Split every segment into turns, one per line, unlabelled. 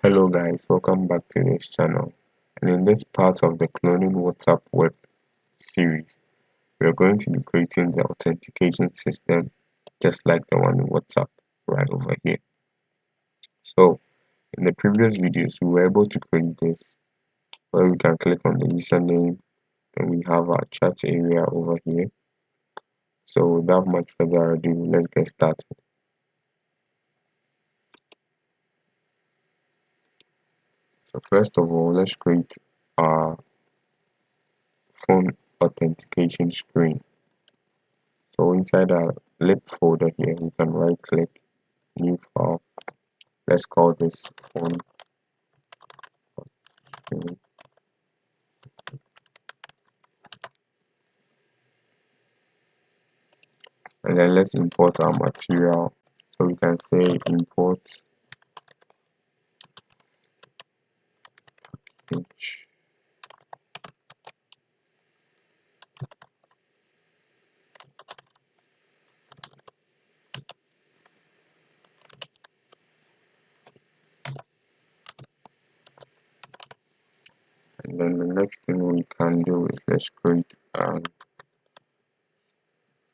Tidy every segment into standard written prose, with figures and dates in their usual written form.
Hello guys, welcome back to this channel, and in this part of the cloning WhatsApp web series we are going to be creating the authentication system just like the one in WhatsApp right over here. So in the previous videos we were able to create this where we can click on the username, then we have our chat area over here. So without much further ado, let's get started. So first of all, let's create our phone authentication screen. So inside our lib folder here, we can right click, new file. Let's call this phone screen. And then let's import our material. So we can say import image. And then the next thing we can do is let's create a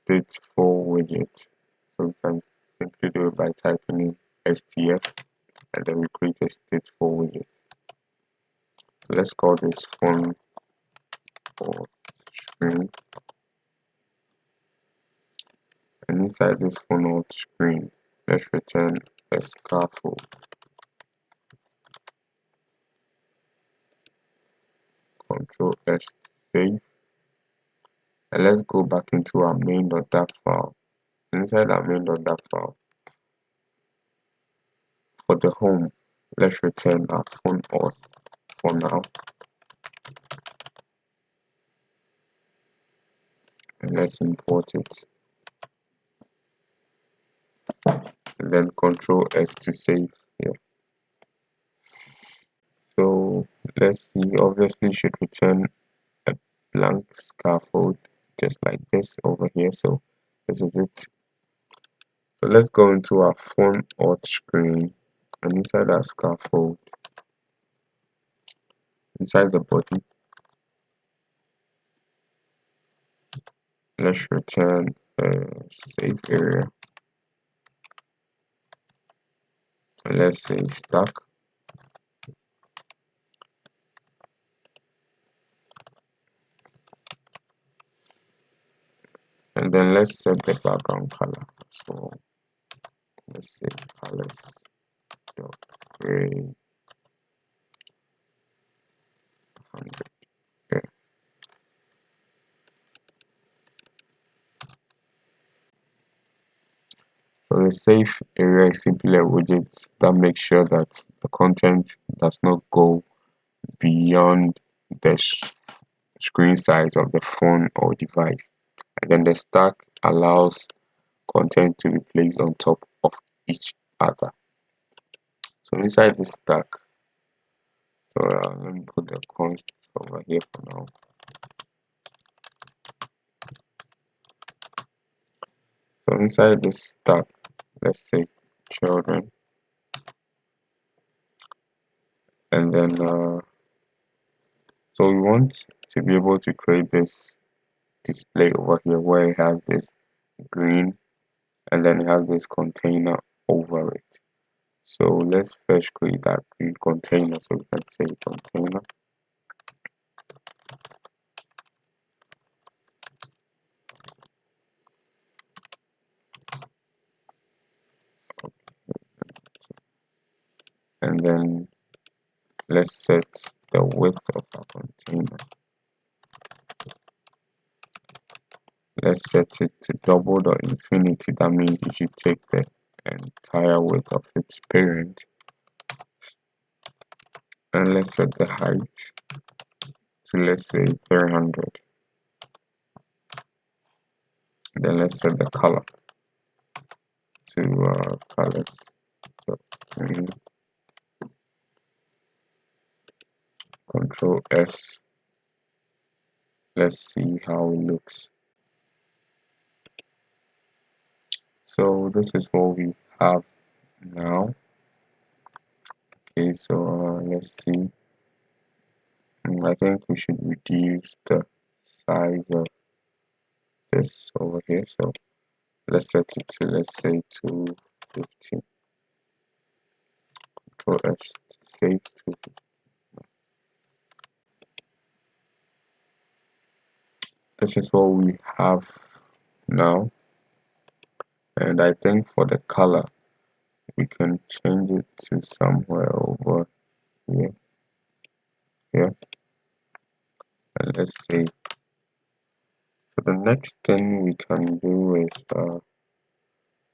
stateful widget. So we can simply do it by typing in STF and then we create a stateful widget. So let's call this phone or screen. And inside this phone auth screen, let's return a scaffold. Control S to save. And let's go back into our main.dat file. Inside our main.dat file, for the home, let's return our phone auth for now. And let's import it. And then Control S to save here. So let's see, obviously should return a blank scaffold just like this over here. So this is it. So let's go into our phone auth screen, and inside our scaffold, inside the body, let's return a safe area, and let's say stack, and then let's set the background color. So let's say colors dot gray 100. Okay. So the safe area is simply a widget that makes sure that the content does not go beyond the screen size of the phone or device. And then the stack allows content to be placed on top of each other. So inside this stack, so let me put the const over here for now. So inside this stack, let's take children, and then so we want to be able to create this display over here where it has this green and then it has this container over it. So let's first create that green container. So we can say container, and then let's set the width of our container. Let's set it to double or infinity. That means you should take the entire width of its parent. And let's set the height to, let's say, 300. Then let's set the color to colors. Control S. Let's see how it looks. So this is what we have now. Okay, so let's see. I think we should reduce the size of this over here. So let's set it to, let's say, 250. Control S to save to. This is what we have now, and I think for the color we can change it to somewhere over here, here, and let's see. So the next thing we can do is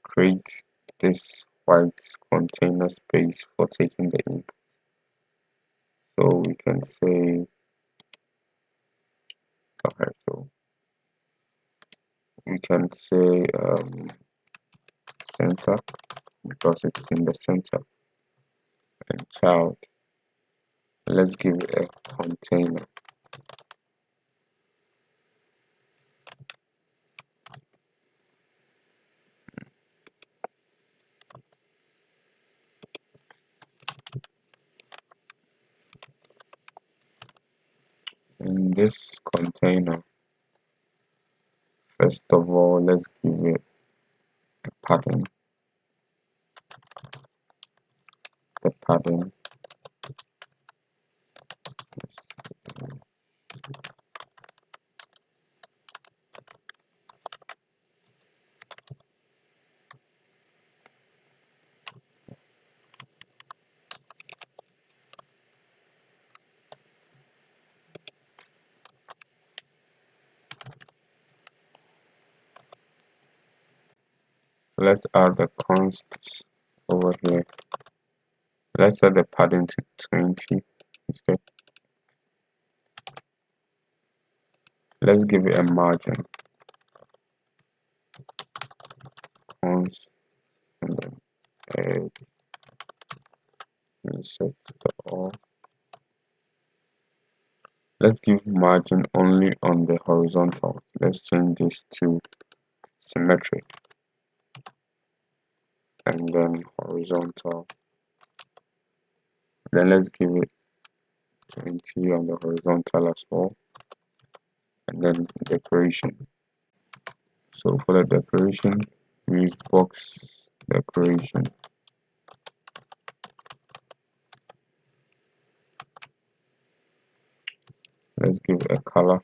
create this white container space for taking the ink. So we can say, okay, so we can say center, because it's in the center, and child. Let's give it a container. In this container, first of all, let's give it a pattern. The pattern, let's add the const over here. Let's set the pattern to 20 instead. Let's give it a margin, const, and then set the all. Let's give margin only on the horizontal. Let's change this to symmetric, and then horizontal. Then let's give it 20 on the horizontal as well, and then decoration. So for the decoration, we use box decoration. Let's give it a color.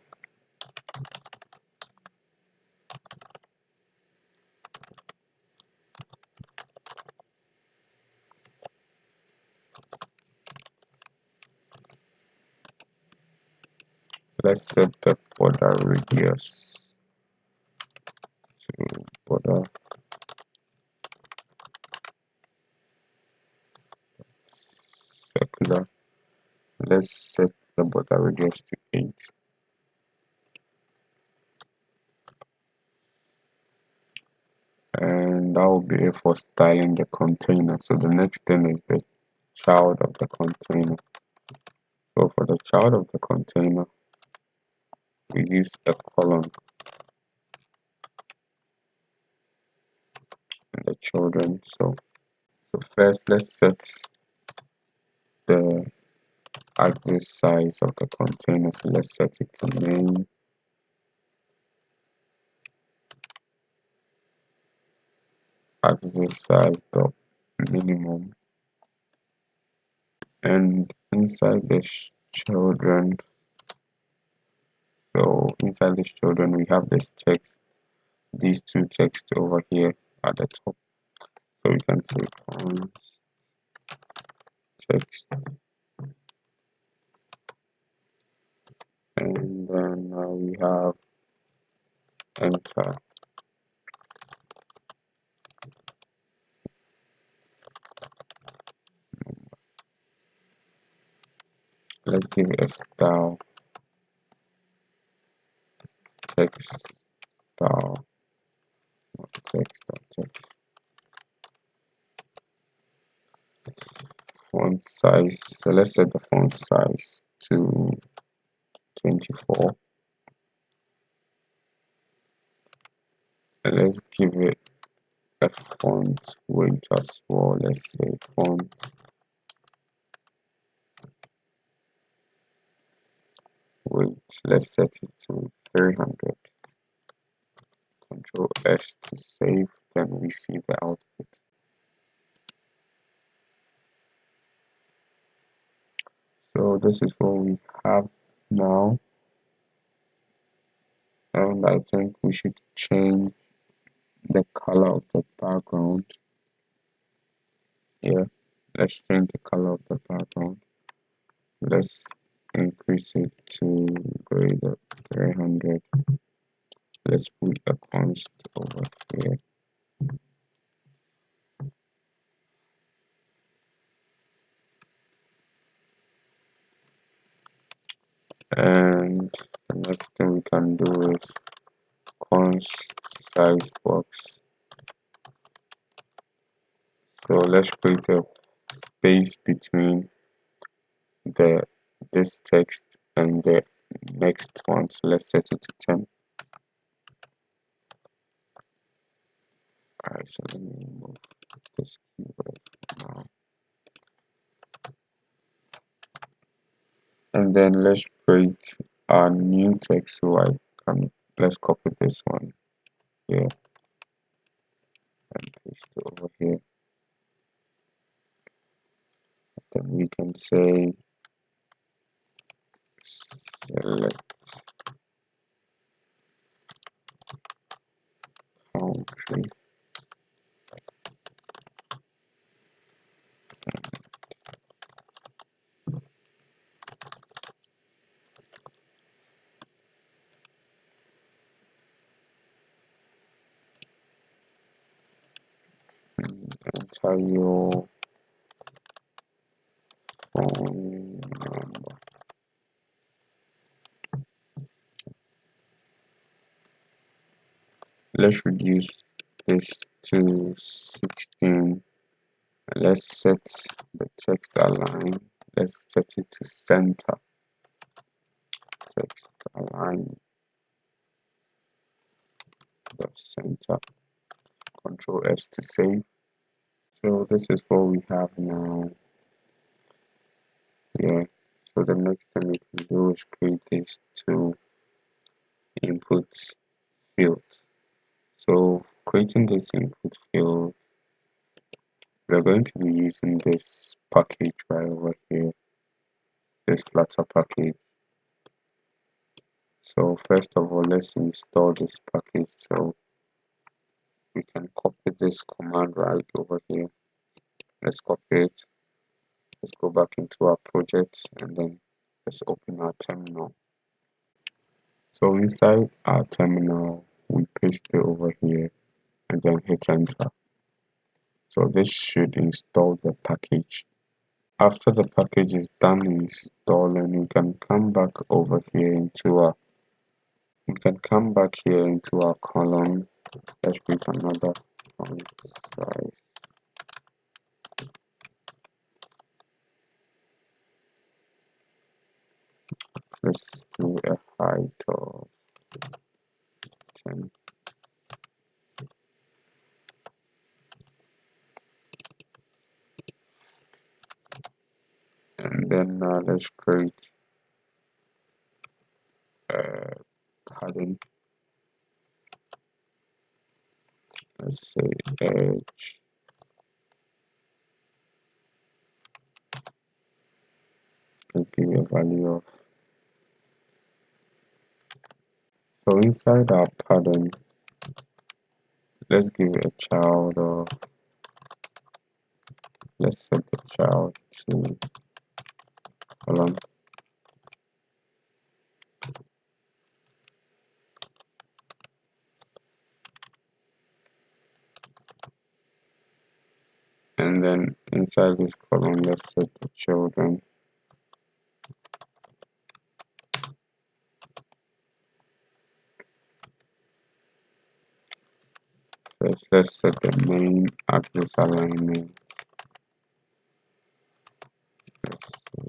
Let's set the border radius to border circular. Let's set the border radius to 8. And that will be it for styling the container. So the next thing is the child of the container. So for the child of the container, we use a column and the children. So first, let's set the axis size of the container. So let's set it to main. Axis size dot minimum, and inside the children, so inside this children we have this text, these two texts over here at the top. So we can say text, and then we have enter. Let's give it a style, text style, text, font size. So let's set the font size to 24, and let's give it a font weight as well. Let's say font weight, let's set it to 300. Control S to save, then we see the output. So this is what we have now, and I think we should change the color of the background. Yeah, let's change the color of the background. Let's increase it to greater 300. Let's put a const over here. And the next thing we can do is const size box. So let's create a space between the this text and the next one. So let's set it to 10. Alright, so let me remove this keyword now. And then let's create a new text, so I can let's copy this one here and paste it over here. Then we can say select country, enter your phone number. Let's reduce this to 16. Let's set the text align. Let's set it to center. Text align the center. Control S to save. So this is what we have now. Yeah. So the next thing we can do is create these two input fields. So creating this input field, we're going to be using this package right over here, this Flutter package. So first of all, let's install this package. So we can copy this command right over here. Let's copy it. Let's go back into our project and then let's open our terminal. So inside our terminal, we paste it over here and then hit enter. So this should install the package. After the package is done installing, we can come back over here into our column. Let's create another font size. Let's do a height of 10. And then let's create a padding. Let's say edge. Let's give it a value of. So inside our pattern, let's give it a child of. Let's set the child to column. And then inside this column, let's set the children. First, let's set the main axis alignment. Let's see.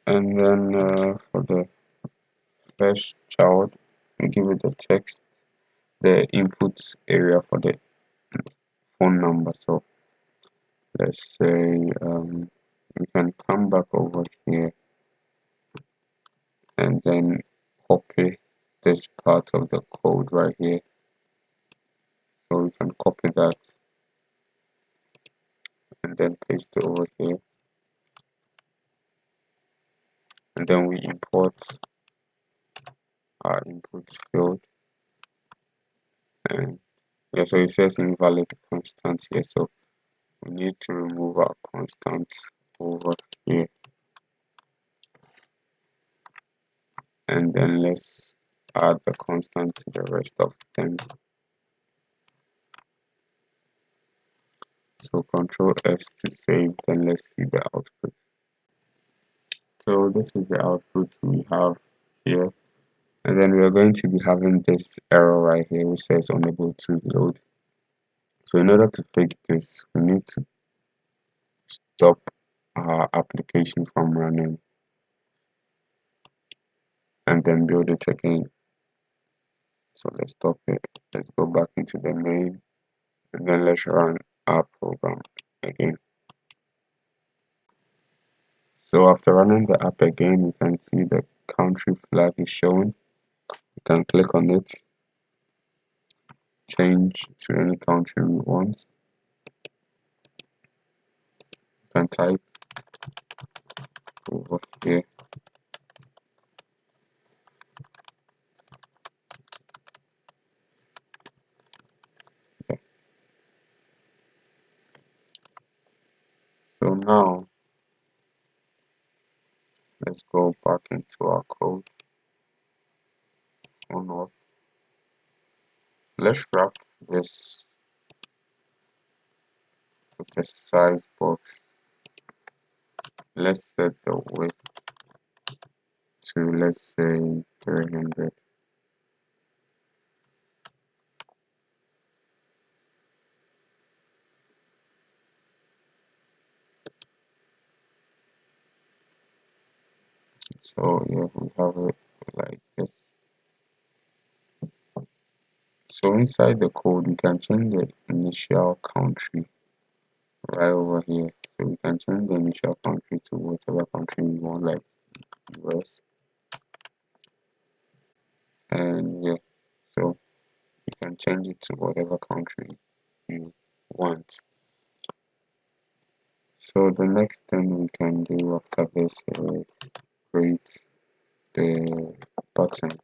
And then for the first child, we give it the text, the input area for the phone number. So let's say we can come back over here and then copy this part of the code right here. So we can copy that and then paste it over here, and then we import our input field. And yeah, so it says invalid constant here, so we need to remove our constant over here, and then let's add the constant to the rest of them. So Control S to save, then let's see the output. So this is the output we have here, and then we're going to be having this error right here which says unable to load. So in order to fix this, we need to stop our application from running and then build it again. So let's stop it. Let's go back into the main, and then let's run our program again. So after running the app again, we can see the country flag is showing. We can click on it, change to any country we want. We can type over here. Yeah. So now let's go back into our code on off. Let's wrap this with the size box. Let's set the width to, let's say, 300. So yeah, we have it like this. So inside the code, we can change the initial country right over here. So we can change the initial country to whatever country we want, like US. And yeah, so you can change it to whatever country you want. So the next thing we can do after this is create the button.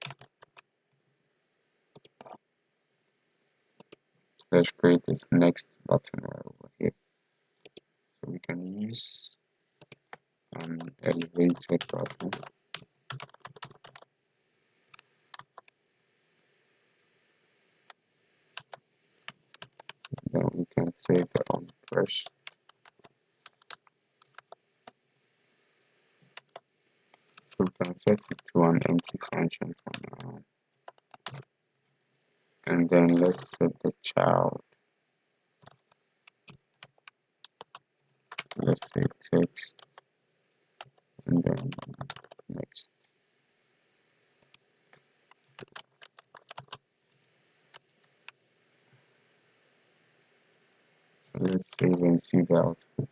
Let's create this next button right over here. So we can use an elevated button. Then we can say the on brush. So we can set it to an empty function for now. And then let's set the child. Let's say text, and then next. So let's save and see the output.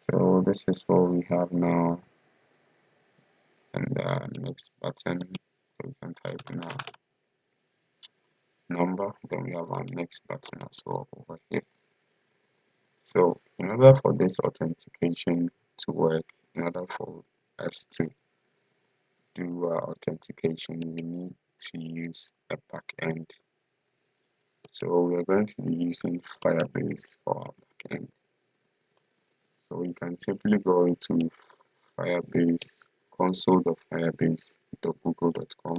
So this is what we have now. And the next button, so we can type in our number. Then we have our next button as well over here. So in order for this authentication to work, in order for us to do authentication, we need to use a backend. So we're going to be using Firebase for our backend. So you can simply go into Firebase console.firebase.google.com.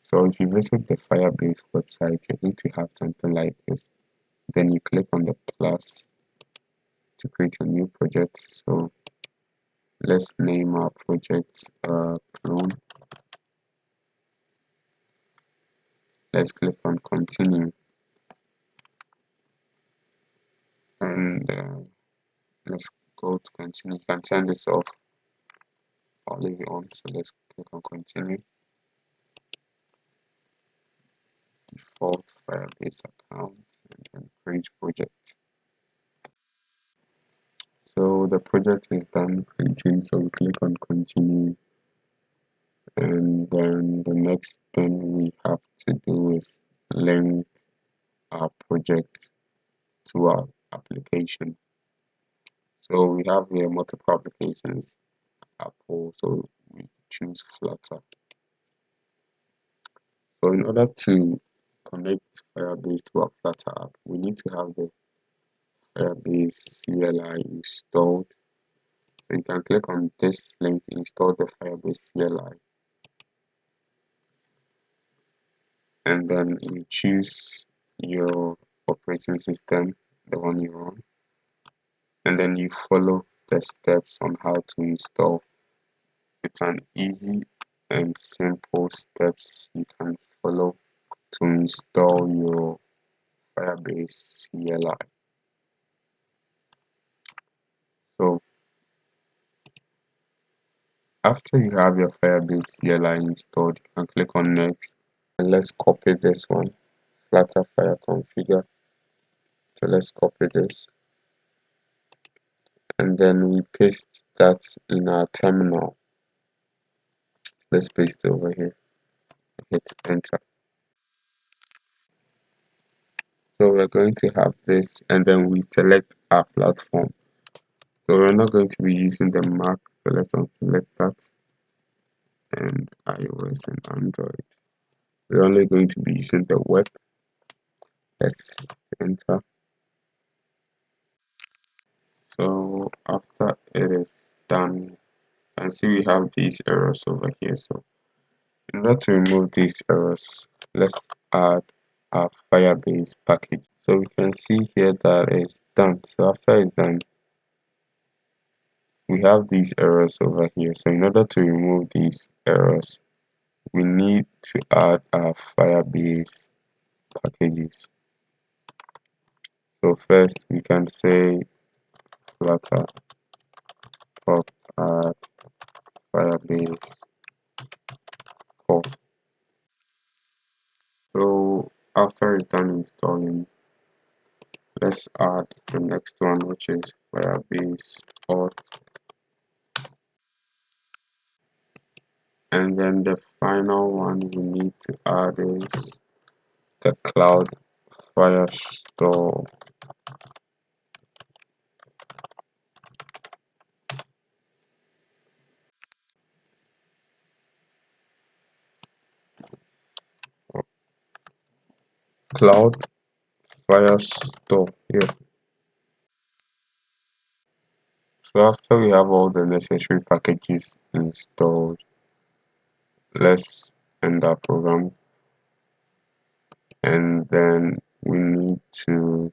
So if you visit the Firebase website, you're going to have something like this. Then you click on the plus to create a new project. So let's name our project clone. Let's click on continue. go to continue. You can turn this off or leave it on. So let's click on continue. Default Firebase account and then create project. So the project is done creating, so we click on continue, and then the next thing we have to do is link our project to our application. So we have here multiple applications, Apple, so we choose Flutter. So in order to connect Firebase to our Flutter app, we need to have the Firebase CLI installed. So you can click on this link, install the Firebase CLI, and then you choose your operating system, the one you're on, and then you follow the steps on how to install. It's an easy and simple steps you can follow to install your Firebase CLI. So after you have your Firebase CLI installed, you can click on next, and let's copy this one, Flutter Fire Configure. So let's copy this, and then we paste that in our terminal. Let's paste it over here, hit enter. So we're going to have this, and then we select our platform. So we're not going to be using the Mac, so let's unselect that, and iOS and Android. We're only going to be using the web. Let's enter. So after it is done, and see we have these errors over here. So in order to remove these errors, let's add our Firebase package. So we can see here that it's done. So after it's done, we have these errors over here. So in order to remove these errors, we need to add our Firebase packages. So first we can say Flutter pop add Firebase core. So after it's done installing, let's add the next one, which is Firebase auth, and then the final one we need to add is the cloud firestore. Cloud firestore here. So after we have all the necessary packages installed, let's end our program, and then we need to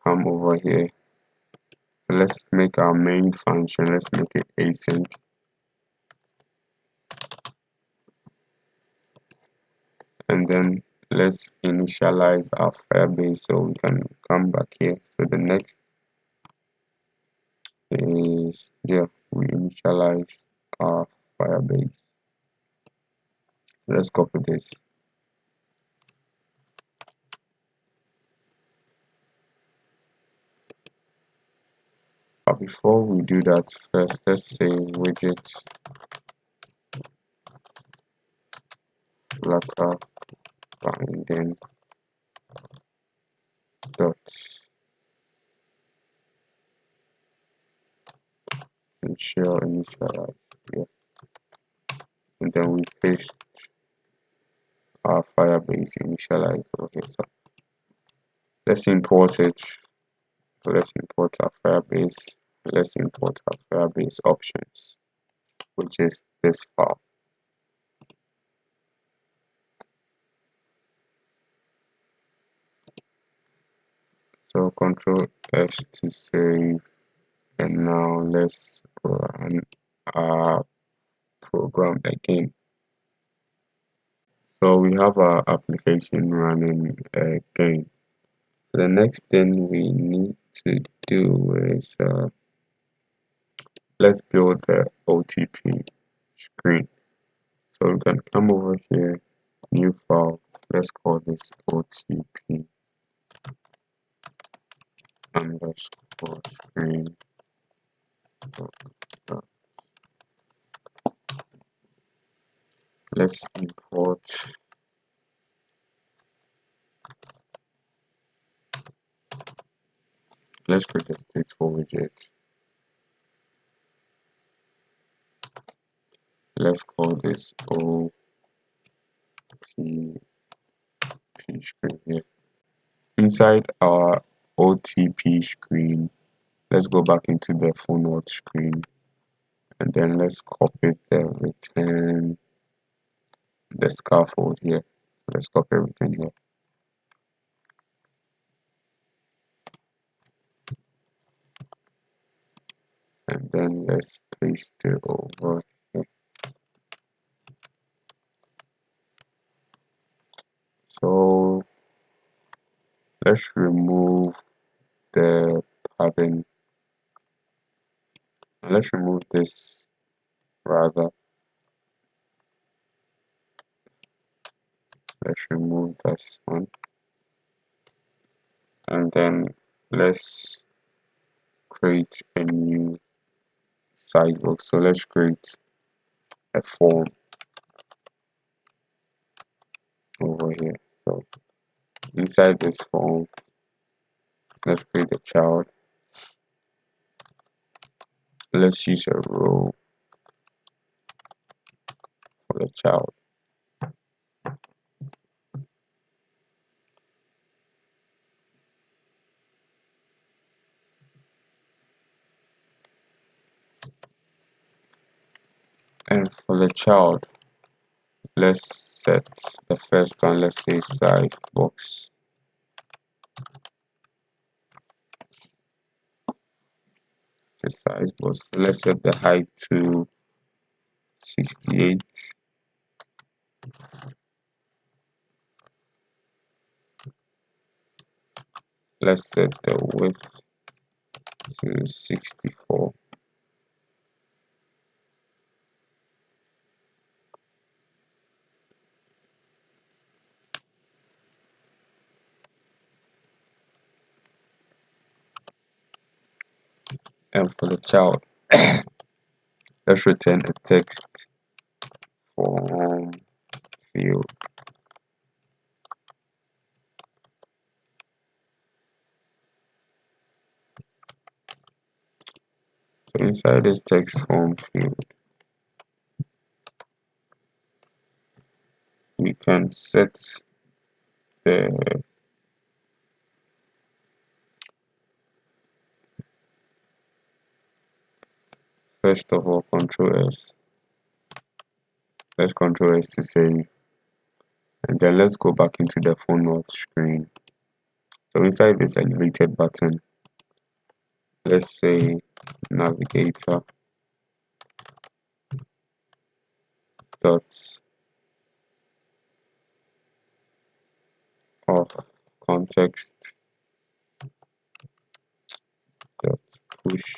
come over here. Let's make our main function, let's make it async, and then let's initialize our Firebase so we can come back here. So the next is, yeah, we initialize our Firebase. Let's copy this. But before we do that, first let's say widget flutter binding dot ensure initialize, yeah, and then we paste our Firebase initialize over here. So let's import it. So let's import our Firebase. Let's import our Firebase options, which is this file. So Control S to save, and now let's run our program again. So we have our application running again. So the next thing we need to do is let's build the OTP screen. So we can come over here, new file. Let's call this OTP underscore screen. Let's import. Let's create a stateful widget. Let's call this OTP screen here. Inside our OTP screen, let's go back into the phone auth screen, and then let's copy the return, the scaffold here. Let's copy everything here. And then let's paste it over here. So let's remove the padding. Let's remove this rather. Let's remove this one. And then let's create a new sidebox. So let's create a form over here. So inside this form, let's create a child. Let's use a row for the child. And for the child, let's set the first one, let's say size box. The size box. Let's set the height to 68. Let's set the width to 64. And for the child, let's return a text form field. So inside this text form field, we can set the first of all Control S. Let's Control S to save, and then let's go back into the phone auth screen. So inside this elevated button, let's say navigator dot of context dot push.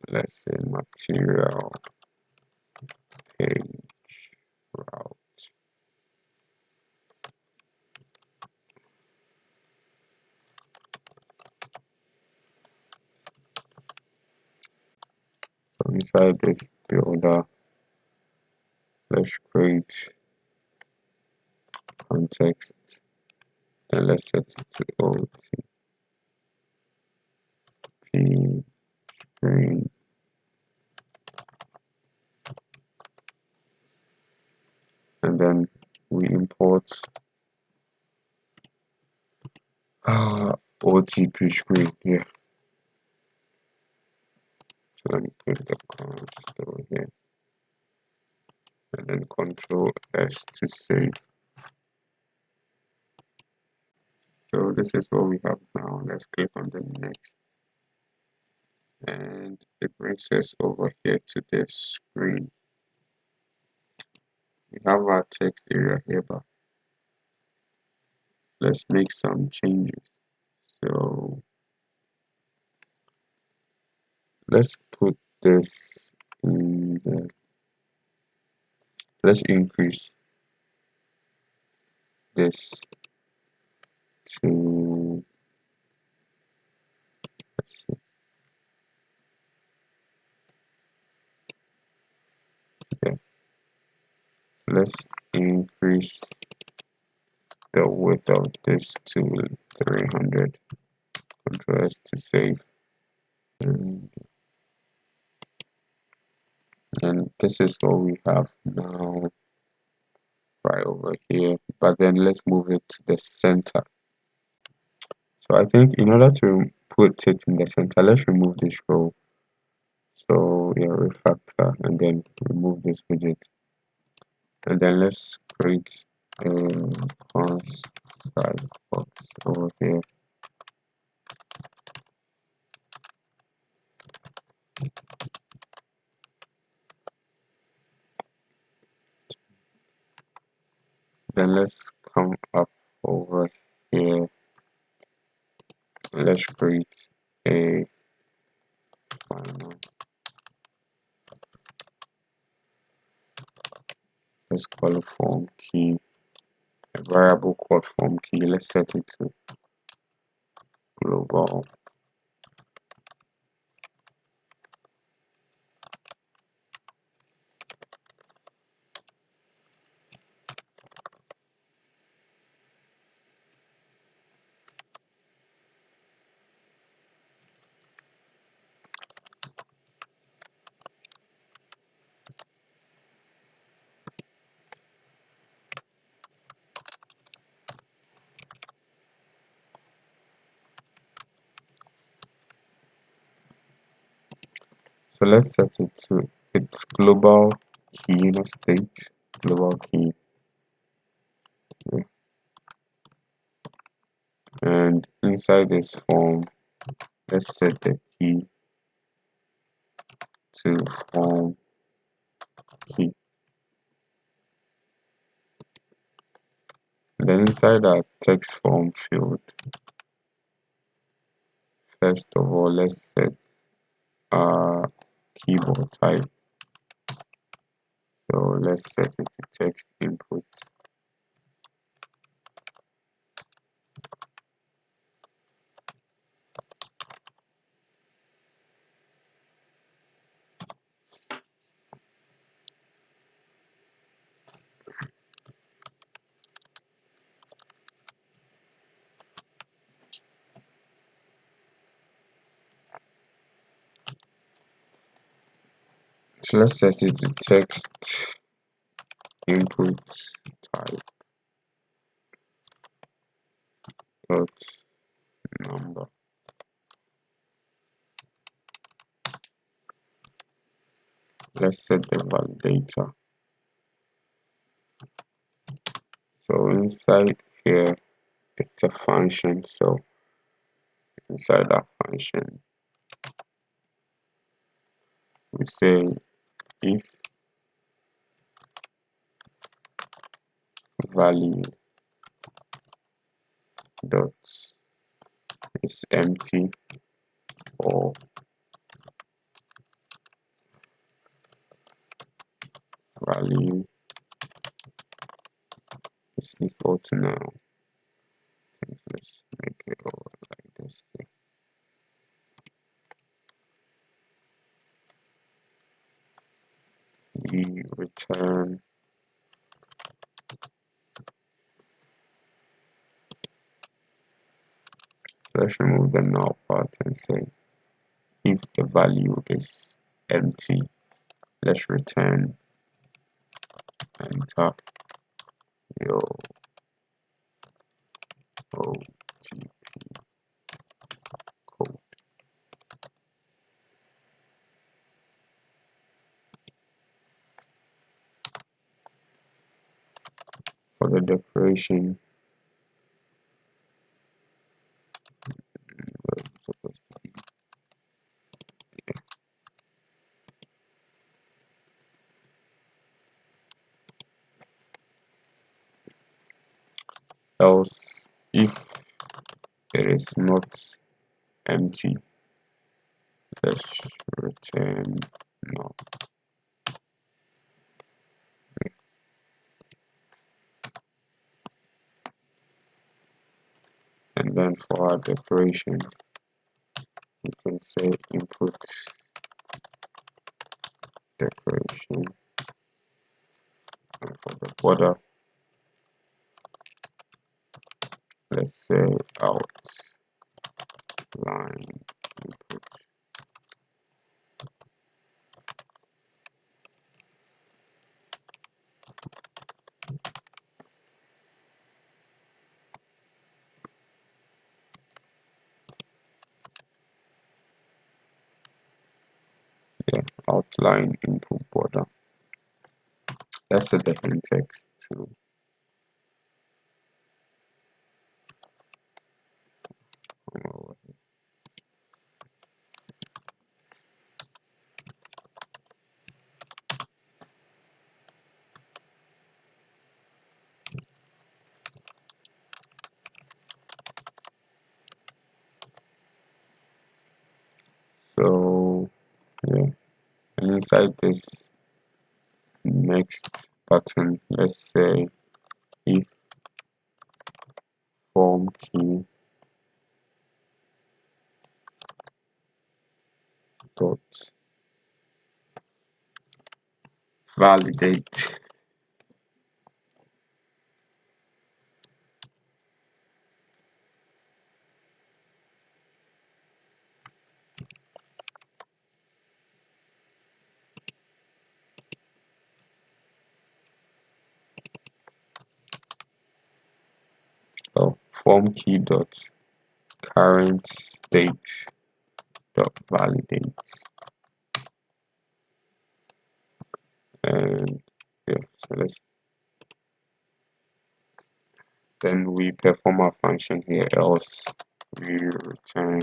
Let's say material page route. So inside this builder, let's create context, then let's set it to OTP screen, and then we import OTP screen here. So let me put the const over here, and then Control S to save. So this is what we have now. Let's click on the next, and it brings us over here to this screen. we have our text area here, but let's make some changes. So let's put this in the, let's increase this to, let's see, yeah, let's increase the width of this to 300. Control S to save. And this is what we have now right over here. But then let's move it to the center. So I think in order to put it in the center, let's remove this row. So yeah, refactor and then remove this widget. And then let's create a font size box over here. Then let's come up over here. Let's create a final. Let's call it form key, a variable called form key. Let's set it to global. So let's set it to its global key, not state, global key. Yeah. And inside this form, let's set the key to form key. And then inside our text form field, first of all, let's set our keyboard type. So let's set it to text input. So let's set it to text input type dot number. Let's set the validator. So inside here, it's a function. So inside that function, we say if value dot is empty or value is equal to now. Let's make it over like this. We return let's remove the null part and say if the value is empty, let's return enter your OTP code. For the decoration, where it's supposed to be. else if it is not empty, let's return no. And then for our decoration, we can say input decoration, and for the border, let's say outline input. Yeah, outline input border. Let's set the hint text to so yeah, and inside this next button, let's say if form key dot validate form key dot current state dot validate, and yeah, so let's then we perform our function here, else we return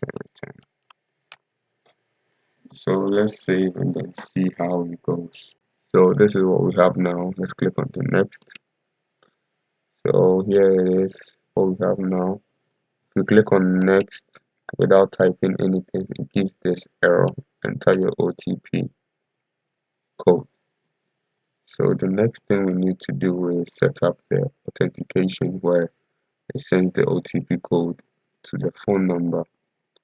return. So let's save and then see how it goes. So this is what we have now. Let's click on the next. So here it is, what we have now. If you click on next without typing anything, it gives this error, enter your OTP code. So the next thing we need to do is set up the authentication where it sends the OTP code to the phone number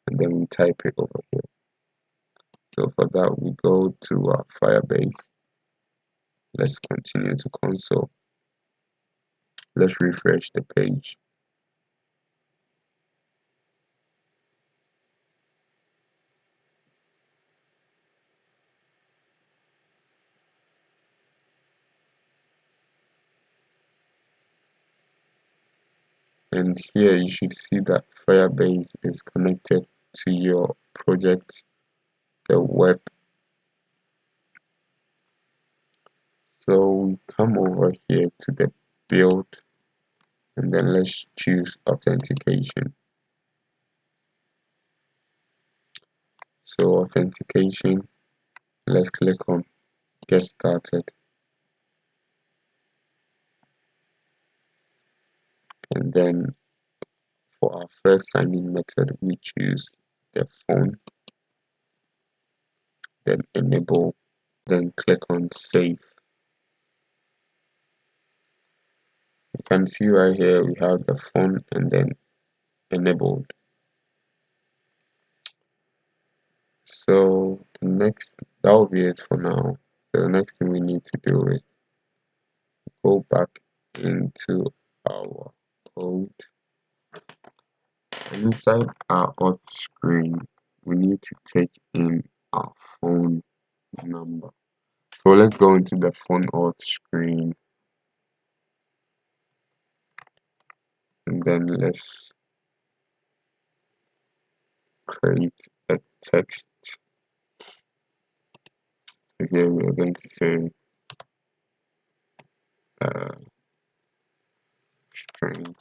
and then we type it over here. So for that we go to Firebase. Let's continue to console. Let's refresh the page. And here you should see that Firebase is connected to your project, the web. So we come over here to the build and then let's choose authentication. So authentication, let's click on get started, and then for our first sign-in method we choose the phone, then enable, then click on save. You can see right here we have the phone and then enabled. So the next, that will be it for now. So the next thing we need to do is go back into our code. And inside our auth screen, we need to take in our phone number. So let's go into the phone auth screen and then let's create a text. So here we are going to say string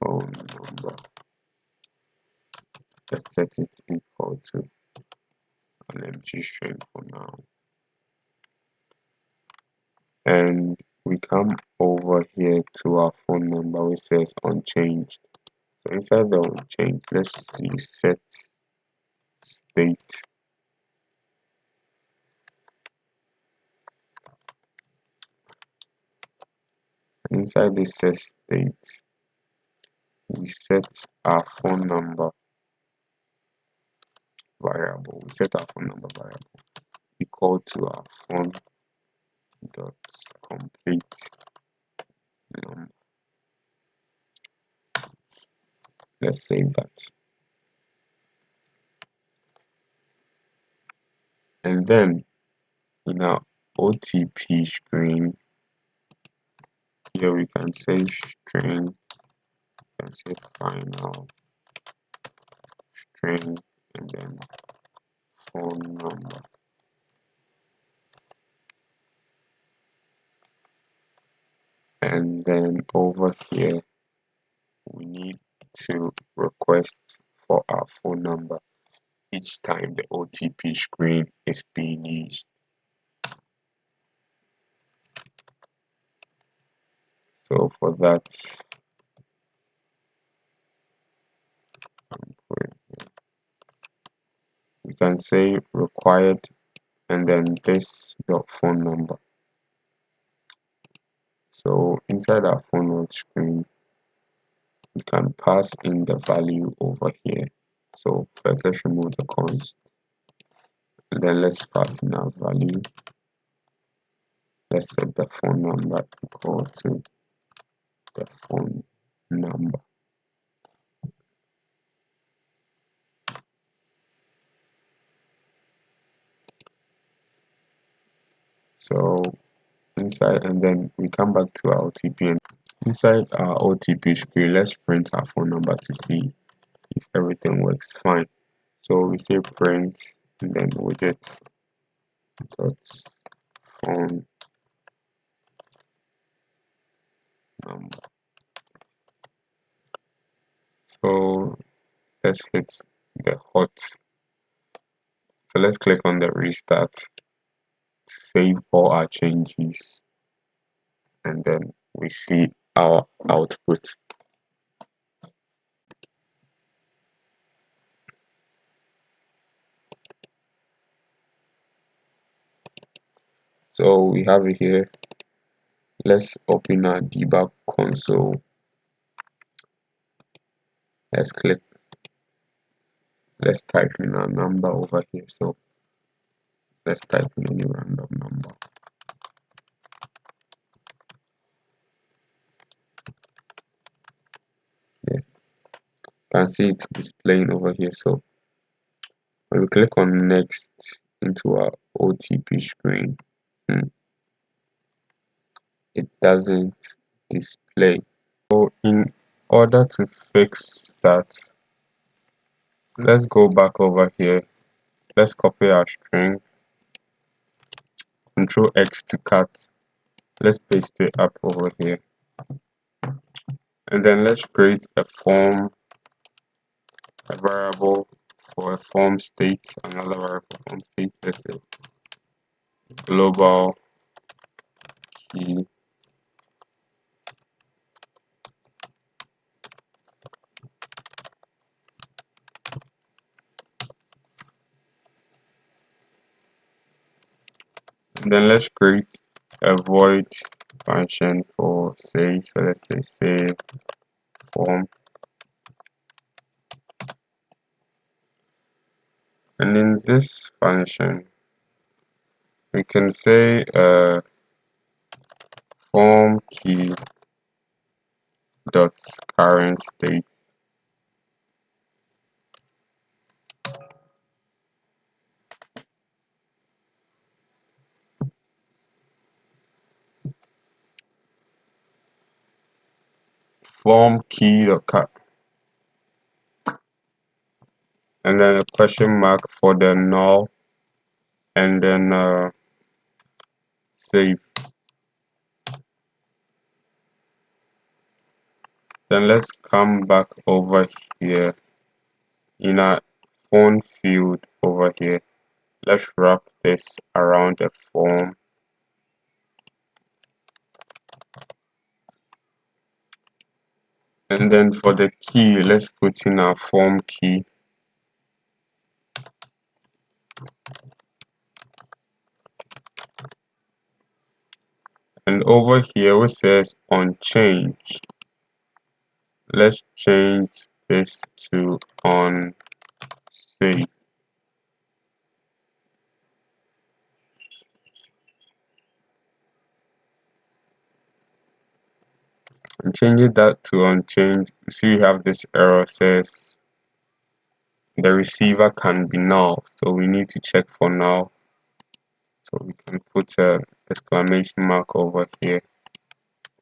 phone number. Let's set it equal to an empty string for now. And we come over here to our phone number which says unchanged. So inside the unchanged, let's use set state. And inside this set state, we set our phone number variable. We set our phone number variable equal to our phone dot complete number. Let's save that. And then in our OTP screen, here we can say string, we can say final string, and then phone number. And then over here, we need to request for our phone number each time the OTP screen is being used. So for that, we can say required and then this dot phone number. So inside our phone note screen, we can pass in the value over here. So first let's remove the const, and then let's pass in our value. Let's set the phone number equal to the phone number. So inside, and then we come back to our OTP, and inside our OTP screen, let's print our phone number to see if everything works fine. So we say print and then widget dot phone number. So let's hit the hot. So let's click on the restart to save all our changes, and then we see our output. So we have it here. Let's open our debug console. Let's type in our number over here. So let's type in any random number. Yeah, you can see it displaying over here. So when we click on next into our OTP screen, it doesn't display. So in order to fix that, let's go back over here. Let's copy our string, Control X to cut. Let's paste it up over here, and then let's create a variable for a form state, another variable for form state. Let's say global key, and then let's create a void function for save. So let's say save form, and in this function we can say form key dot current state, form key dot cut, and then a question mark for the null, and then save. Then let's come back over here in our phone field over here. let's wrap this around a form, and then for the key, let's put in our form key. And over here which says on change, let's change this to on save, and changing that to on change. You see we have this error says the receiver can be null, so we need to check for null. So we can put a exclamation mark over here,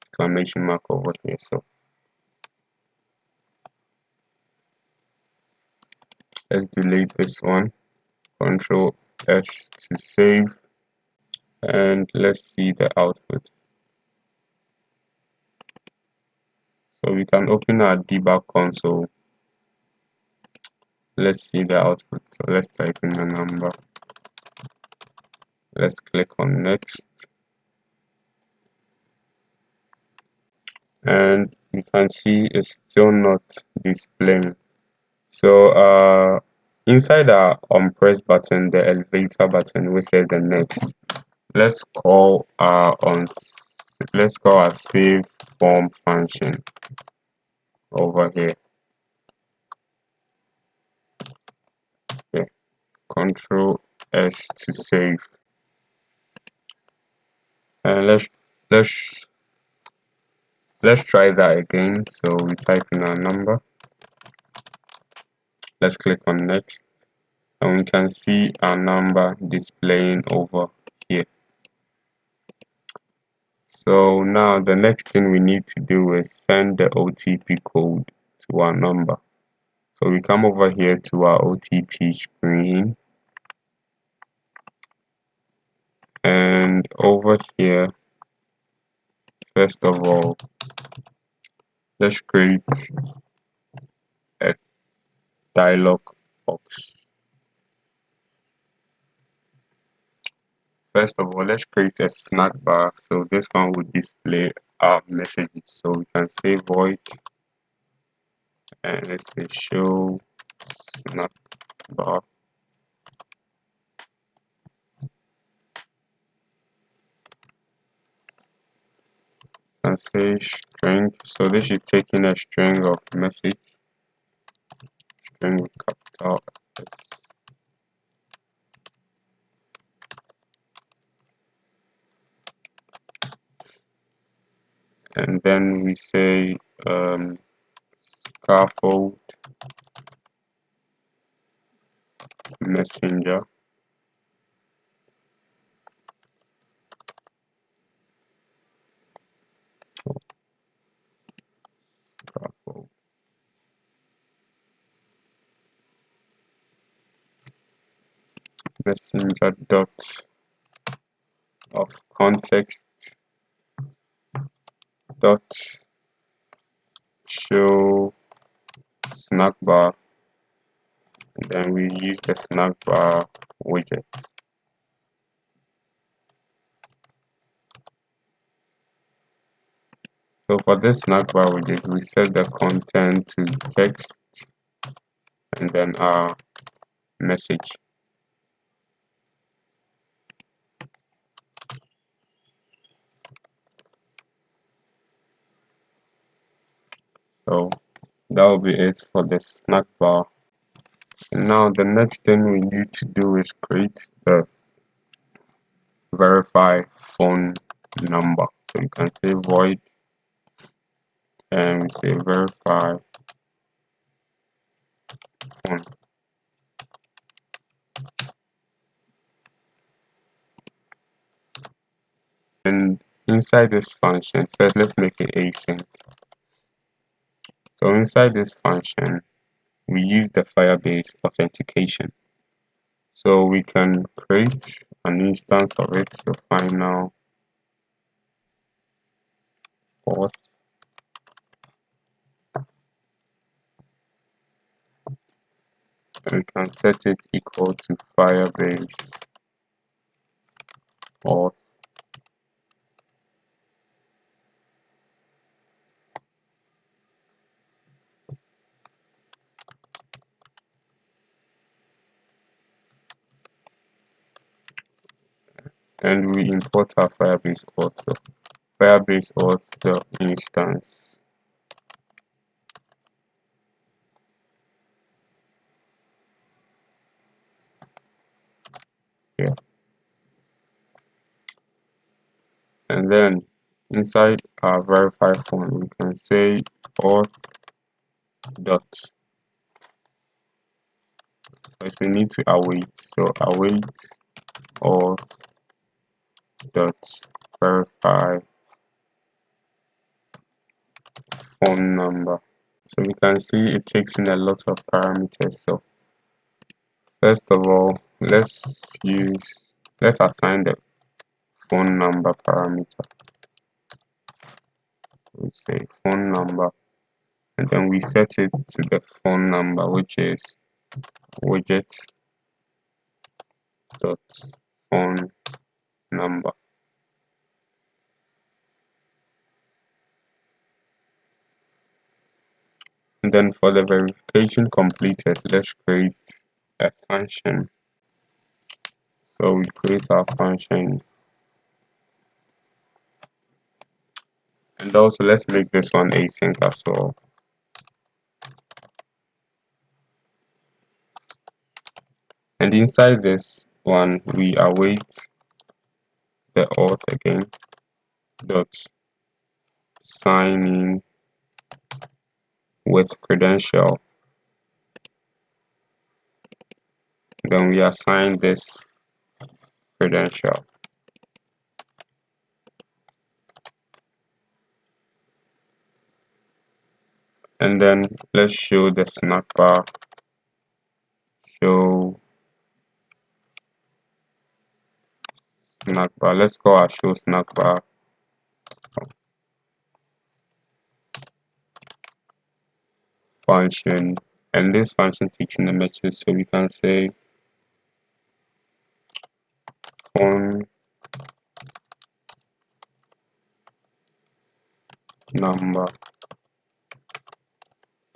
exclamation mark over here. So let's delete this one, Control S to save, and let's see the output. So we can open our debug console. Let's see the output. So let's type in a number. Let's click on next, and you can see it's still not displaying. So inside our on press button, the elevator button, which says the next, let's call our save form function over here. Okay. Control S to save, and let's try that again. So we type in our number. Let's click on next, and we can see our number displaying over here. So now the next thing we need to do is send the OTP code to our number. So we come over here to our OTP screen, and over here, first of all, let's create a dialog box. First of all, let's create a snack bar. So this one will display our messages. So we can say void, and let's say show snack bar, and say string. So this should take in a string of message, string with capital S. And then we say scaffold messenger, scaffold messenger dot of context dot show snack bar, and then we use the snack bar widget. So for this snack bar widget, we set the content to text and then our message. So that will be it for the snack bar. And now the next thing we need to do is create the verify phone number. So you can say void, and we say verify phone. And inside this function, first let's make it async. So inside this function, we use the Firebase authentication. So we can create an instance of it. So final auth, we can set it equal to Firebase auth, and we import our Firebase auth. So Firebase auth the instance. Yeah. And then inside our verify phone we can say auth dot, but we need to await, so await auth dot verify phone number. So we can see it takes in a lot of parameters. So first of all, let's assign the phone number parameter. We say phone number, and then we set it to the phone number, which is widget dot phone number. And then for the verification completed, let's create a function. So we create our function, and also let's make this one async as well. And inside this one, we await the auth again dot sign in with credential. Then we assign this credential. And then let's show the snack bar. Show snack bar. Let's call our show snack bar function. And this function takes in the message, so we can say phone number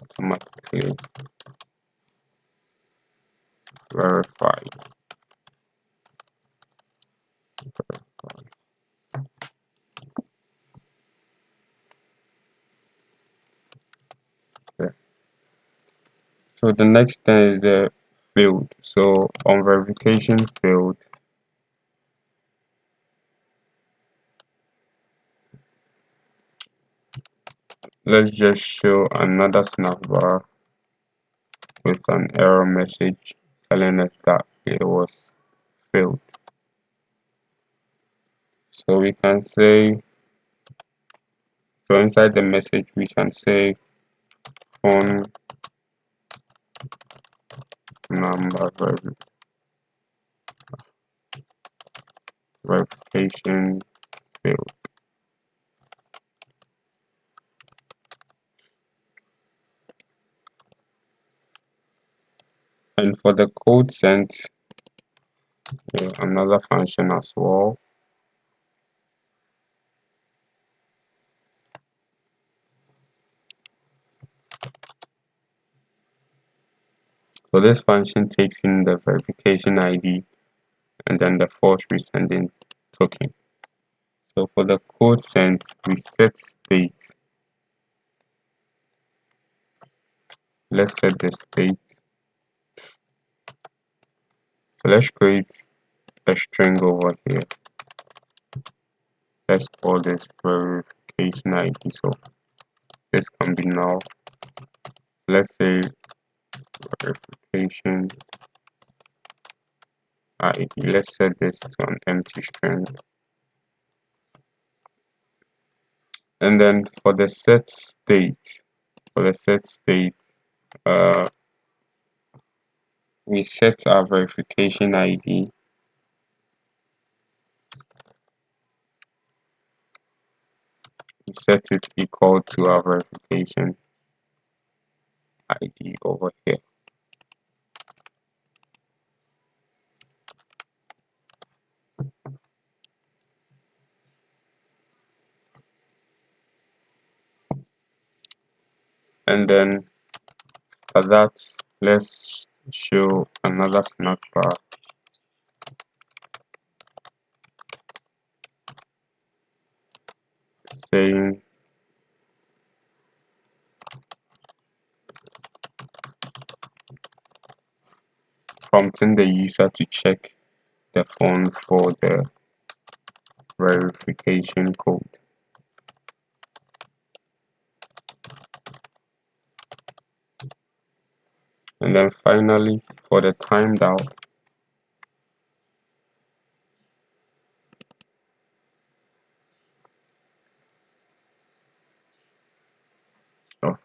automatically verified. Okay. So the next thing is the field. So on verification field, let's just show another snack bar with an error message telling us that it was failed. So we can say, so inside the message we can say phone number verification failed. And for the code sent, another function as well. So this function takes in the verification ID and then the false resending token. So for the code sent, we set state. Let's set the state. So let's create a string over here. Let's call this verification ID. So this can be null. Let's say verification ID. Let's set this to an empty string. And then for the set state, uh, we set our verification ID. We set it equal to our verification ID over here. And then for that, let's show another snack bar saying prompting the user to check the phone for the verification code. And then finally, for the timed out, of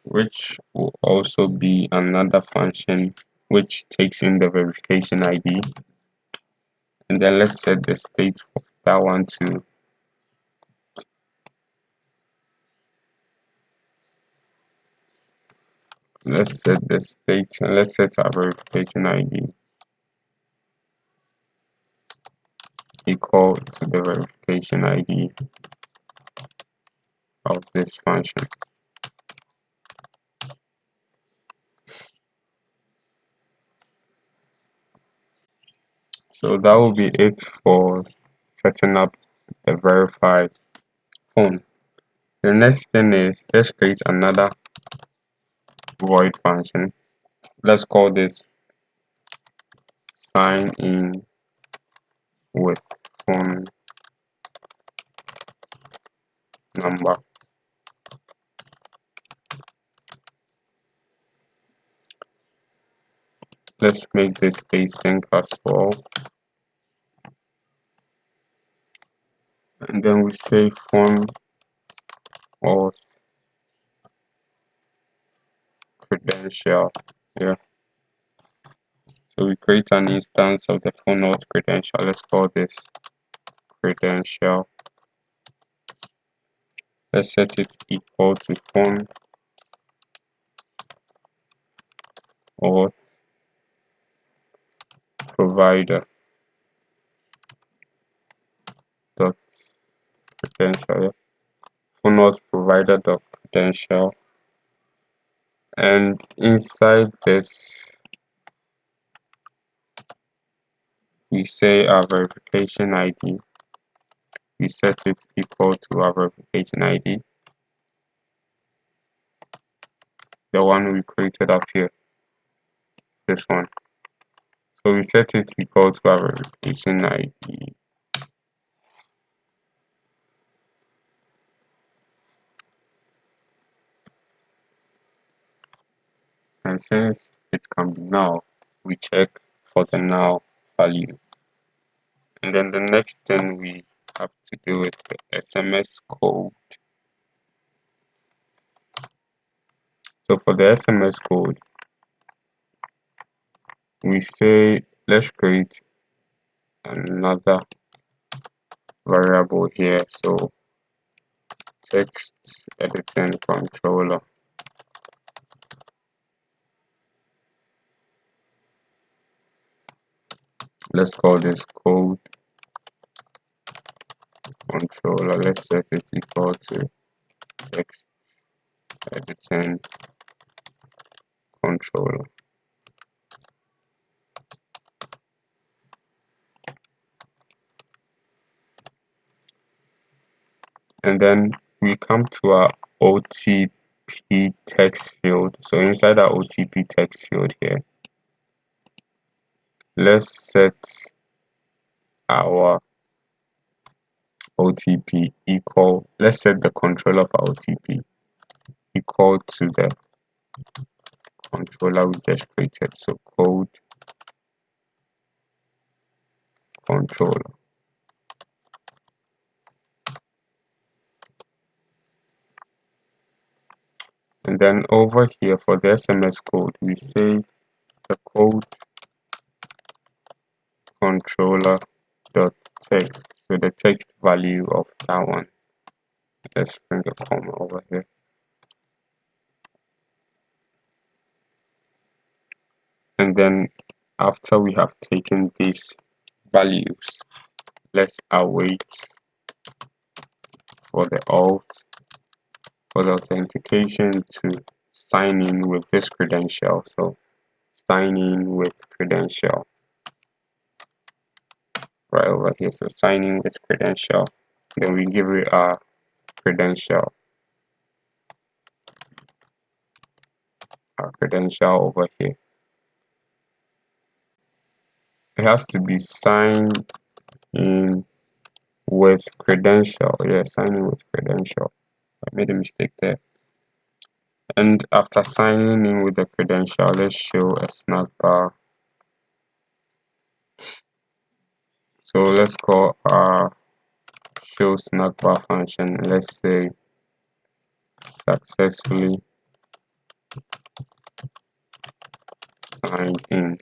which will also be another function which takes in the verification ID. And then let's set the state of that one to let's set the state and let's set our verification ID equal to the verification ID of this function. So that will be it for setting up the verified phone. The next thing is let's create another void function. Let's call this sign in with phone number. Let's make this async as well. And then we say phone or credential. Yeah. So we create an instance of the phone auth credential. Let's call this credential. Let's set it equal to phone auth provider dot credential. Yeah. Phone auth provider dot credential. And inside this we say our verification ID. We set it equal to our verification ID, the one we created up here, this one. So we set it equal to our verification ID. And since it can be null, we check for the null value. And then the next thing we have to do is the SMS code. So for the SMS code, we say let's create another variable here. So text editing controller. Let's call this code controller. Let's set it equal to text editing controller. And then we come to our OTP text field. So inside our OTP text field here, let's set our OTP equal, let's set the controller of our OTP equal to the controller we just created. So code controller. And then over here for the SMS code, we say the code controller dot text. So the text value of that one. Let's bring a comma over here. And then after we have taken these values, let's await for the authentication to sign in with this credential. So sign in with credential right over here. So sign in with credential. Then we give it our credential, over here. It has to be signed in with credential. Yeah, sign in with credential. I made a mistake there. And after signing in with the credential, let's show a snack bar. So let's call our show snack bar function. Let's say successfully signed in.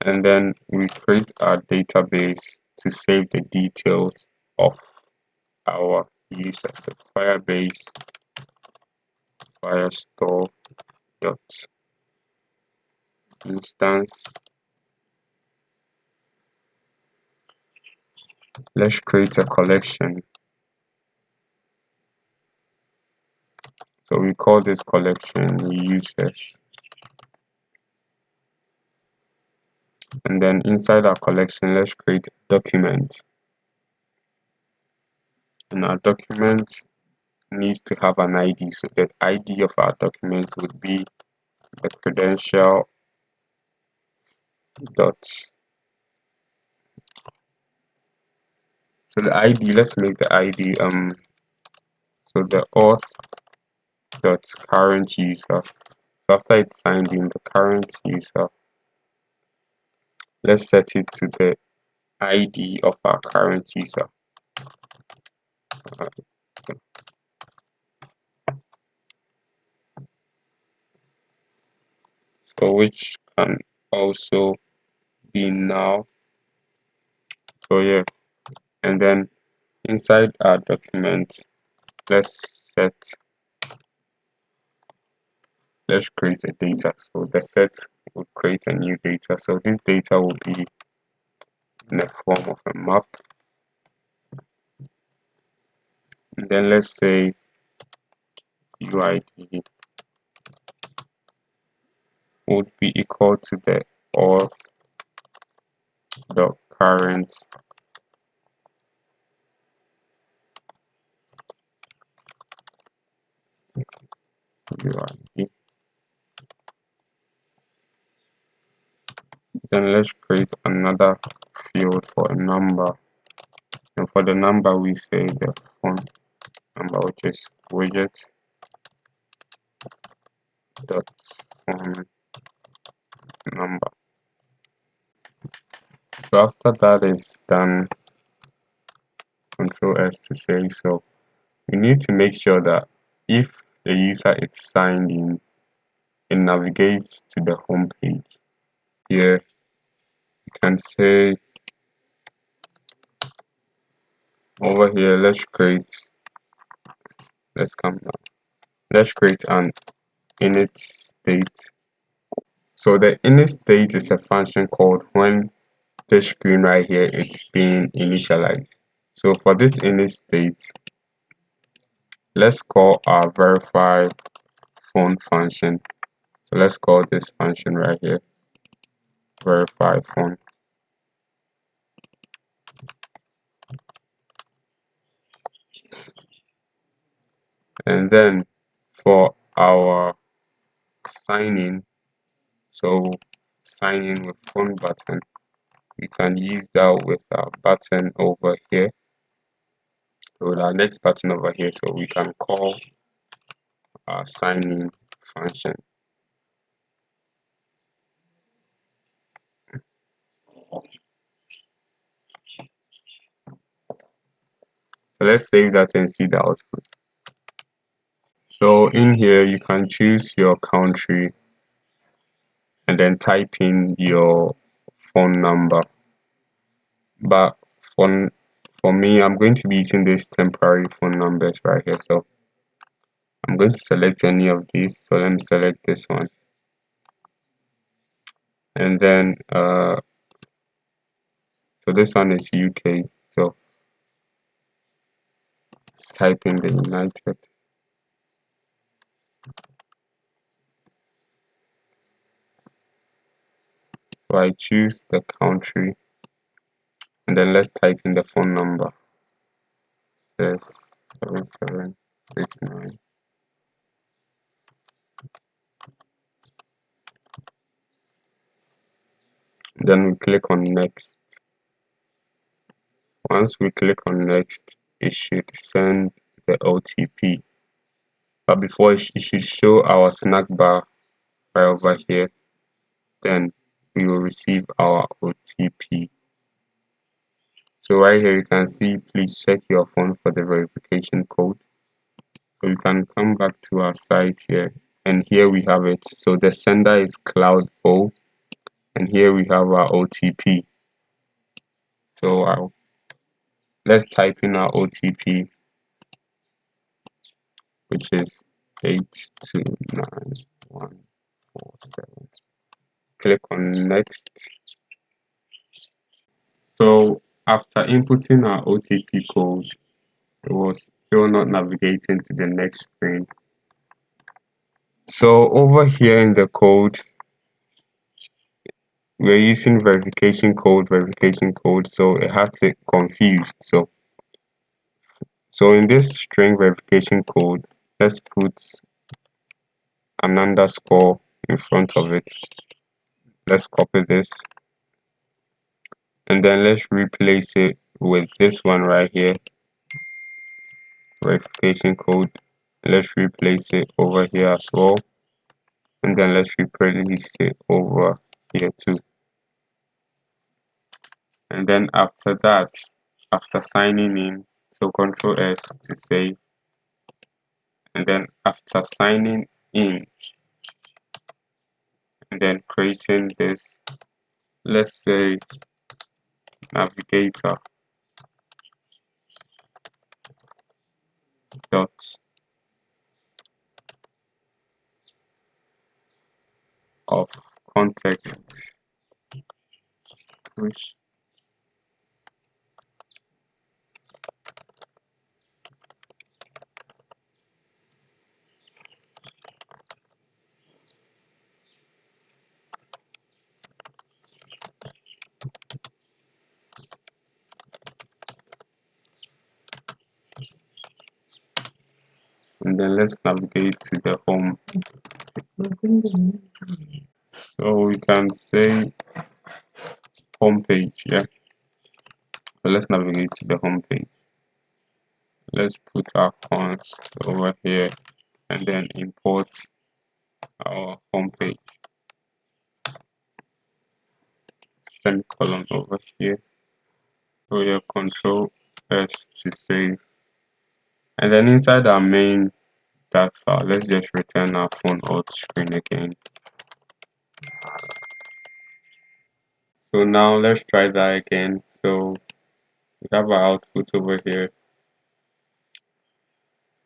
And then we create our database to save the details of our user. So Firebase Firestore dot instance. Let's create a collection. So we call this collection users. And then inside our collection, let's create a document. And our document needs to have an ID. So the ID of our document would be the credential dot. So the ID, let's make the ID so the auth dot current user. So after it's signed in, the current user, let's set it to the ID of our current user. So which can also be now. So yeah, and then inside our document, let's create a data. So the set will create a new data. So this data will be in the form of a map. And then let's say UID would be equal to the auth dot current UID. Then let's create another field for a number. And for the number, we say the phone number, which is widget dot phone number. So after that is done, Control S to say so. We need to make sure that if the user is signed in, it navigates to the home page. Here you can say over here, let's come down. Let's create an init state. So the init state is a function called when this screen right here it's being initialized. So for this init state, let's call our verify phone function. So let's call this function right here verify phone. And then for our sign in, so sign in with phone button, we can use that with our button over here, with our next button over here. So we can call our sign in function. So let's save that and see the output. So in here you can choose your country and then type in your phone number. But for me, I'm going to be using this temporary phone numbers right here. So I'm going to select any of these. So let me select this one. and then so this one is UK, so type in the United. So I choose the country, and then let's type in the phone number. Says 7769. Then we click on next. Once we click on next, it should send the OTP. But before it should show our snack bar right over here. Then we will receive our OTP. So right here you can see, please check your phone for the verification code. So you can come back to our site here, and here we have it. So the sender is Cloud O, and here we have our OTP. So let's type in our OTP, which is 829147. Click on next. So after inputting our OTP code, it was still not navigating to the next screen. So over here in the code, we're using verification code, so it has it confused. So in this string verification code, let's put an underscore in front of it. Let's copy this, and then let's replace it with this one right here, verification code. Let's replace it over here as well, and then let's replace it over here too. And then after that, after signing in, so Control S to save, and then after signing in and then creating this, let's say navigator dot of context push, and then let's navigate to the home. So we can say home page, yeah. So let's navigate to the home page. Let's put our cons over here and then import our home page. Semicolon over here. So we have Control S to save. And then inside our main data, let's just return our phone auth screen again. So now let's try that again. So we have our output over here,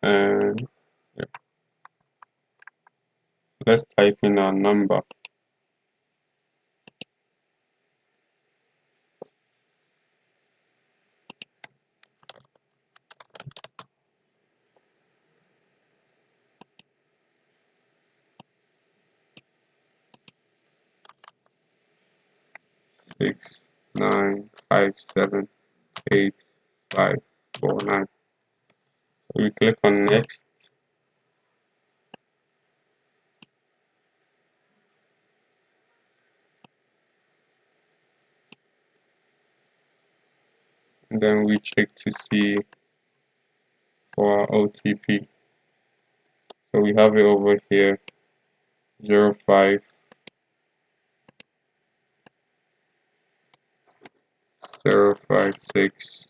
and yeah, let's type in our number. Six nine 578 549. We click on next, and then we check to see for our OTP. So we have it over here, 05 056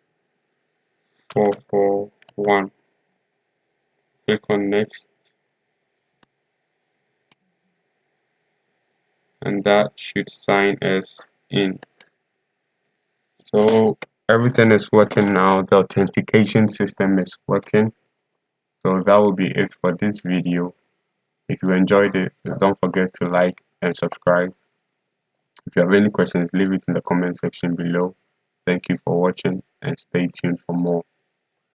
441. Click on next, and that should sign us in. So everything is working now. The authentication system is working. So that will be it for this video. If you enjoyed it, don't forget to like and subscribe. If you have any questions, leave it in the comment section below. Thank you for watching and stay tuned for more.